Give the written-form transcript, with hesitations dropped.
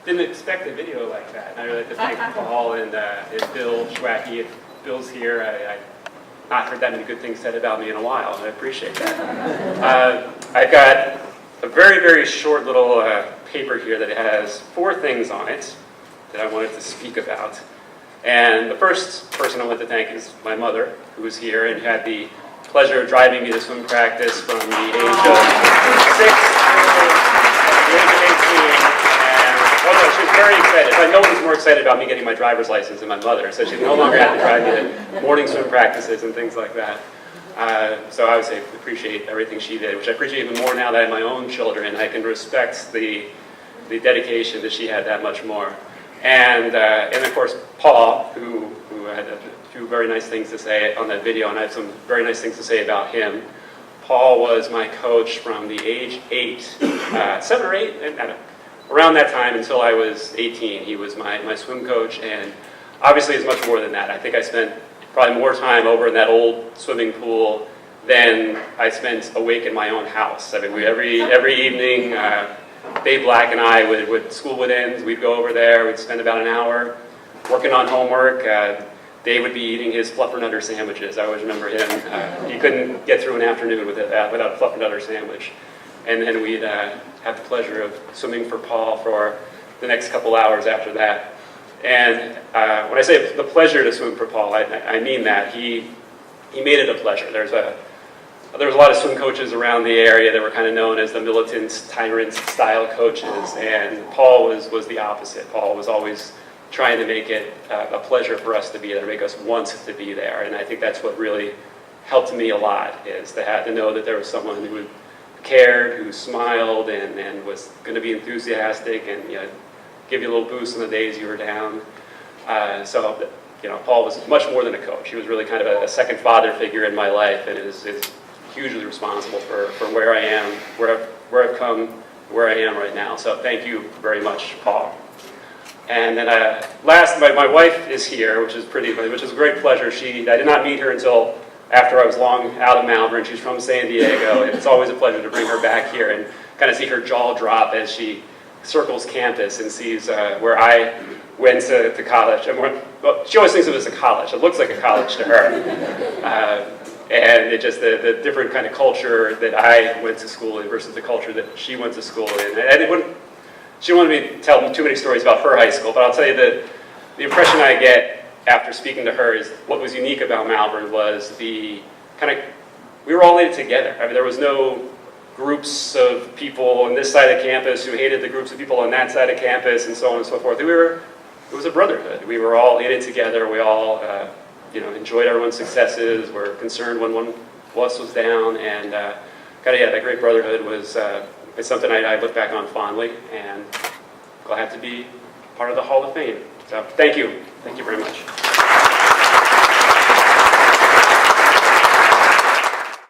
didn't expect a video like that. And I'd really like to thank Paul and Bill Schwacky. If Bill's here, I've not heard that many good things said about me in a while, and I appreciate that. I've got a very, very short little paper here that has 4 things on it that I wanted to speak about. And the first person I want to thank is my mother, who was here and had the pleasure of driving me to swim practice from the age of 6 to the age of 18. And she was very excited. I know was more excited about me getting my driver's license than my mother, so she no longer had to drive me to morning swim practices and things like that. So I would say appreciate everything she did, which I appreciate even more now that I have my own children. I can respect the dedication that she had that much more. And of course, Paul, who had a few very nice things to say on that video, and I have some very nice things to say about him. Paul was my coach from the age 8, 7 or 8, I don't know, around that time until I was 18. He was my swim coach, and obviously it's much more than that. I think I spent probably more time over in that old swimming pool than I spent awake in my own house. I mean, every evening, Dave Black and I would school would end, we'd go over there, we'd spend about an hour working on homework. Dave would be eating his fluffernutter sandwiches. I always remember him. He couldn't get through an afternoon without a fluffernutter sandwich. And then we'd have the pleasure of swimming for Paul for the next couple hours after that. And when I say the pleasure to swim for Paul, I mean that. He made it a pleasure. There was a lot of swim coaches around the area that were kind of known as the militant, tyrant style coaches, and Paul was the opposite. Paul was always trying to make it a pleasure for us to be there, make us want to be there, and I think that's what really helped me a lot, is to know that there was someone who cared, who smiled, and was going to be enthusiastic, and give you a little boost on the days you were down. So Paul was much more than a coach. He was really kind of a second father figure in my life, and is hugely responsible for where I am, where I've come, where I am right now. So thank you very much, Paul. And then last, my wife is here, which is a great pleasure. I did not meet her until after I was long out of Malvern. She's from San Diego, and it's always a pleasure to bring her back here and kind of see her jaw drop as she circles campus and sees where I went to college. Well, she always thinks of it as a college. It looks like a college to her. And it just the different kind of culture that I went to school in versus the culture that she went to school in. And she didn't want me to tell too many stories about her high school, but I'll tell you that the impression I get after speaking to her is what was unique about Malvern was we were all in it together. I mean, there was no groups of people on this side of campus who hated the groups of people on that side of campus, and so on and so forth. It was a brotherhood. We were all in it together. We all enjoyed everyone's successes, were concerned when one of us was down, and that great brotherhood was it's something I look back on fondly, and glad to be part of the Hall of Fame. So thank you very much.